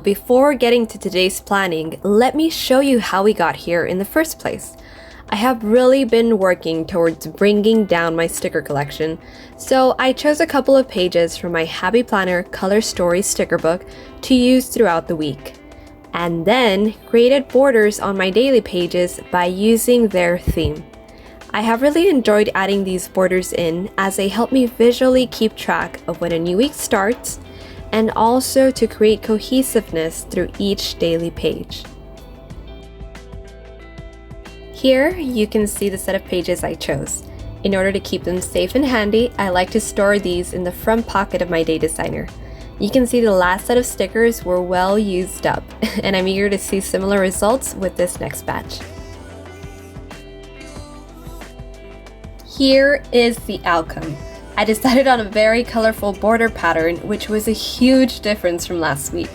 before getting to today's planning, let me show you how we got here in the first place. I have really been working towards bringing down my sticker collection, so I chose a couple of pages from my Happy Planner Color Story sticker book to use throughout the week, and then created borders on my daily pages by using their theme. I have really enjoyed adding these borders in as they help me visually keep track of when a new week starts and also to create cohesiveness through each daily page. Here you can see the set of pages I chose. In order to keep them safe and handy, I like to store these in the front pocket of my Day Designer. You can see the last set of stickers were well used up, and I'm eager to see similar results with this next batch. Here is the outcome. I decided on a very colorful border pattern, which was a huge difference from last week.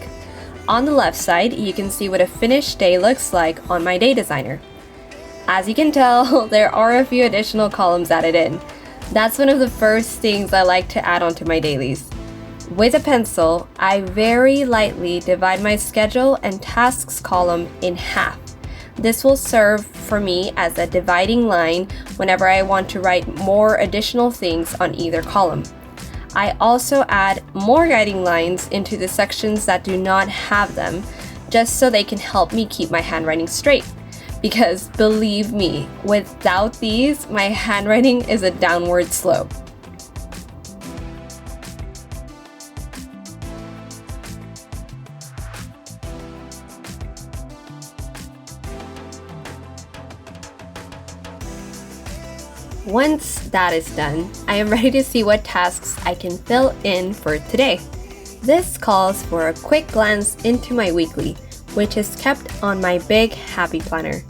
On the left side, you can see what a finished day looks like on my Day Designer. As you can tell, there are a few additional columns added in. That's one of the first things I like to add onto my dailies. With a pencil, I very lightly divide my schedule and tasks column in half. This will serve for me as a dividing line whenever I want to write more additional things on either column. I also add more guiding lines into the sections that do not have them, just so they can help me keep my handwriting straight. Because believe me, without these, my handwriting is a downward slope. Once that is done, I am ready to see what tasks I can fill in for today. This calls for a quick glance into my weekly, which is kept on my big Happy Planner.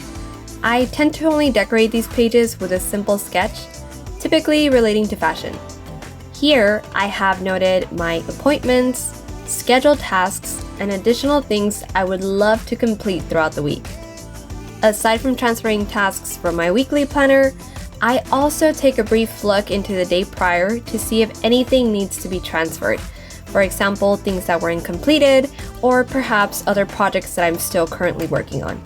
I tend to only decorate these pages with a simple sketch, typically relating to fashion. Here, I have noted my appointments, scheduled tasks, and additional things I would love to complete throughout the week. Aside from transferring tasks from my weekly planner, I also take a brief look into the day prior to see if anything needs to be transferred. For example, things that weren't completed, or perhaps other projects that I'm still currently working on.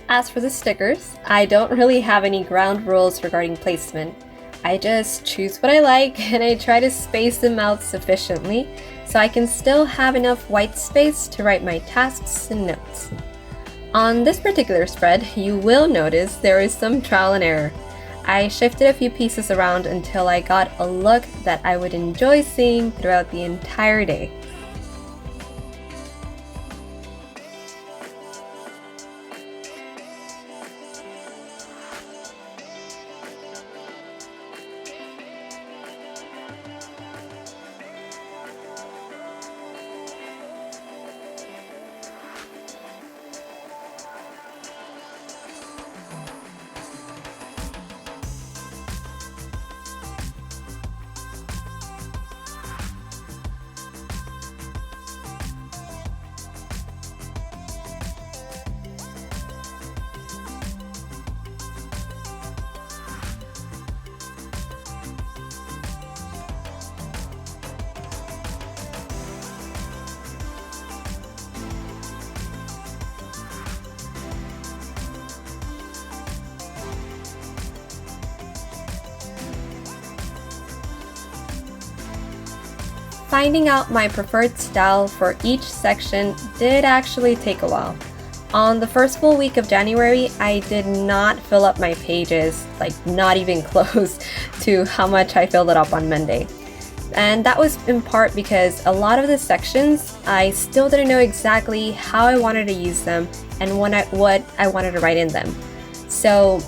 As for the stickers, I don't really have any ground rules regarding placement. I just choose what I like and I try to space them out sufficiently so I can still have enough white space to write my tasks and notes. On this particular spread, you will notice there is some trial and error. I shifted a few pieces around until I got a look that I would enjoy seeing throughout the entire day. Finding out my preferred style for each section did actually take a while. On the first full week of January, I did not fill up my pages, like not even close to how much I filled it up on Monday. And that was in part because a lot of the sections, I still didn't know exactly how I wanted to use them and what I wanted to write in them. So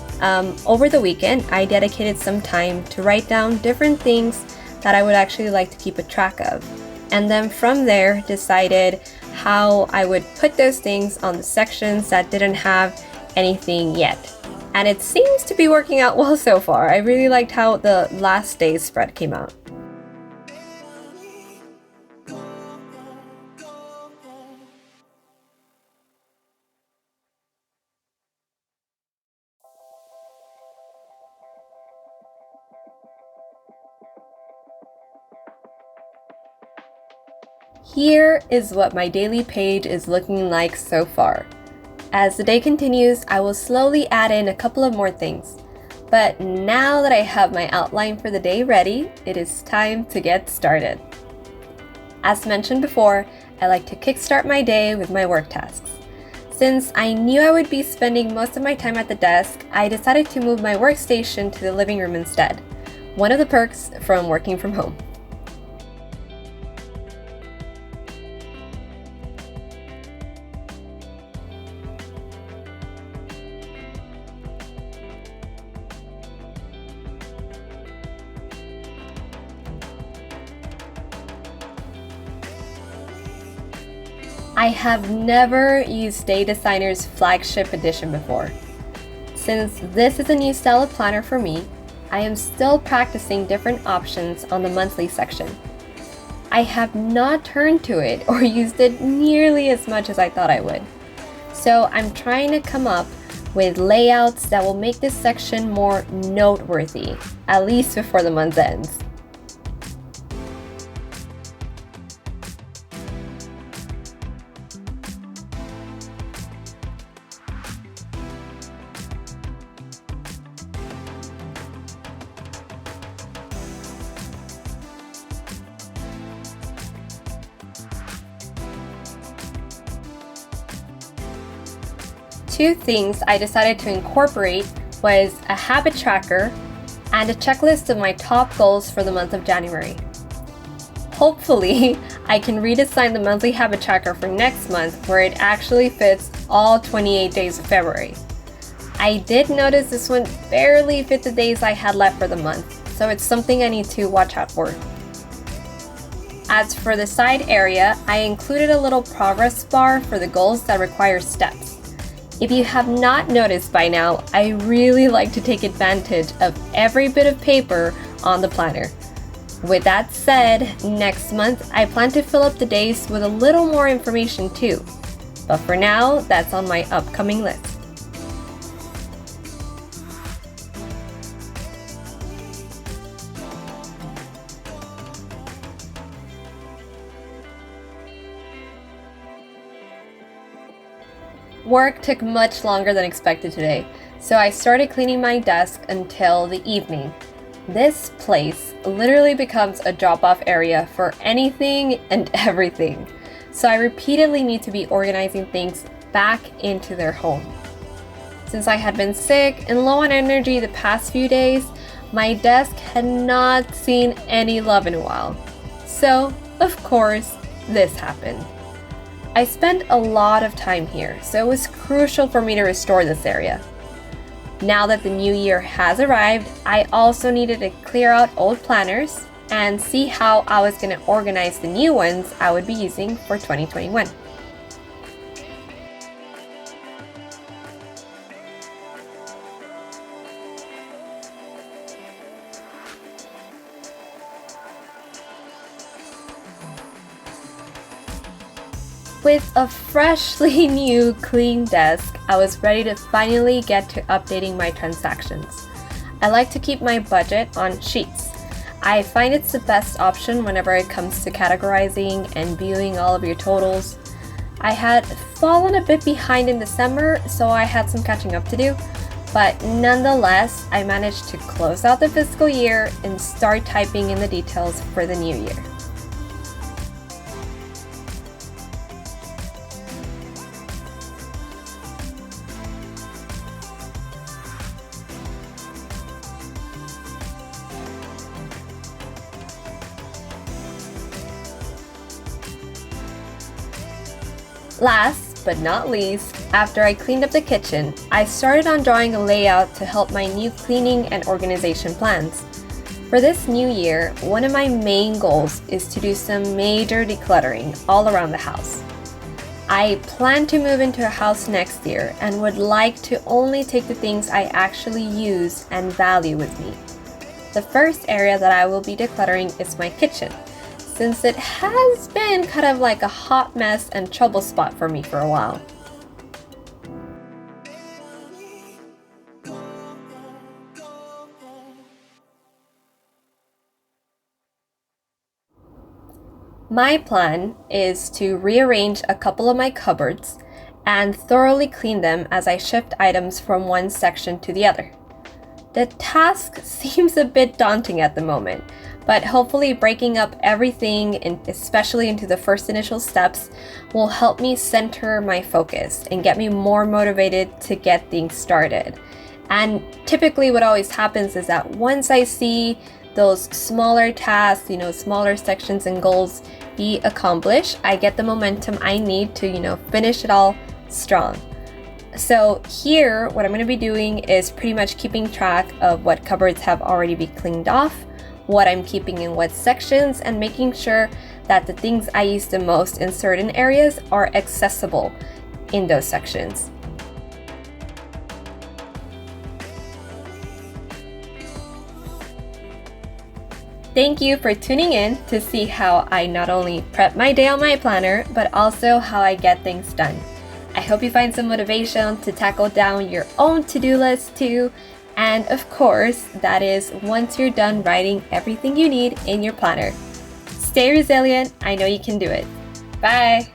over the weekend, I dedicated some time to write down different things that I would actually like to keep a track of. And then from there, decided how I would put those things on the sections that didn't have anything yet. And it seems to be working out well so far. I really liked how the last day's spread came out. Here is what my daily page is looking like so far. As the day continues, I will slowly add in a couple of more things. But now that I have my outline for the day ready, it is time to get started. As mentioned before, I like to kickstart my day with my work tasks. Since I knew I would be spending most of my time at the desk, I decided to move my workstation to the living room instead. One of the perks from working from home. I have never used Designer's Flagship edition before. Since this is a new style of planner for me, I am still practicing different options on the monthly section. I have not turned to it or used it nearly as much as I thought I would. So I'm trying to come up with layouts that will make this section more noteworthy, at least before the month ends. Two things I decided to incorporate was a habit tracker and a checklist of my top goals for the month of January. Hopefully, I can redesign the monthly habit tracker for next month where it actually fits all 28 days of February. I did notice this one barely fit the days I had left for the month, so it's something I need to watch out for. As for the side area, I included a little progress bar for the goals that require steps. If you have not noticed by now, I really like to take advantage of every bit of paper on the planner. With that said, next month I plan to fill up the days with a little more information too. But for now, that's on my upcoming list. Work took much longer than expected today, so I started cleaning my desk until the evening. This place literally becomes a drop-off area for anything and everything, so I repeatedly need to be organizing things back into their home. Since I had been sick and low on energy the past few days, my desk had not seen any love in a while. So, of course, this happened. I spent a lot of time here, so it was crucial for me to restore this area. Now that the new year has arrived, I also needed to clear out old planners and see how I was going to organize the new ones I would be using for 2021. With a freshly new clean desk, I was ready to finally get to updating my transactions. I like to keep my budget on sheets. I find it's the best option whenever it comes to categorizing and viewing all of your totals. I had fallen a bit behind in December, so I had some catching up to do, but nonetheless, I managed to close out the fiscal year and start typing in the details for the new year. Last but not least, after I cleaned up the kitchen, I started on drawing a layout to help my new cleaning and organization plans. For this new year, one of my main goals is to do some major decluttering all around the house. I plan to move into a house next year and would like to only take the things I actually use and value with me. The first area that I will be decluttering is my kitchen, since it has been kind of like a hot mess and trouble spot for me for a while. My plan is to rearrange a couple of my cupboards and thoroughly clean them as I shift items from one section to the other. The task seems a bit daunting at the moment, but hopefully breaking up everything, especially into the first initial steps, will help me center my focus and get me more motivated to get things started. And typically what always happens is that once I see those smaller tasks, smaller sections and goals be accomplished, I get the momentum I need to, finish it all strong. So here, what I'm going to be doing is pretty much keeping track of what cupboards have already been cleaned off, what I'm keeping in what sections, and making sure that the things I use the most in certain areas are accessible in those sections. Thank you for tuning in to see how I not only prep my day on my planner, but also how I get things done. I hope you find some motivation to tackle down your own to-do list too. And of course, that is once you're done writing everything you need in your planner. Stay resilient. I know you can do it. Bye.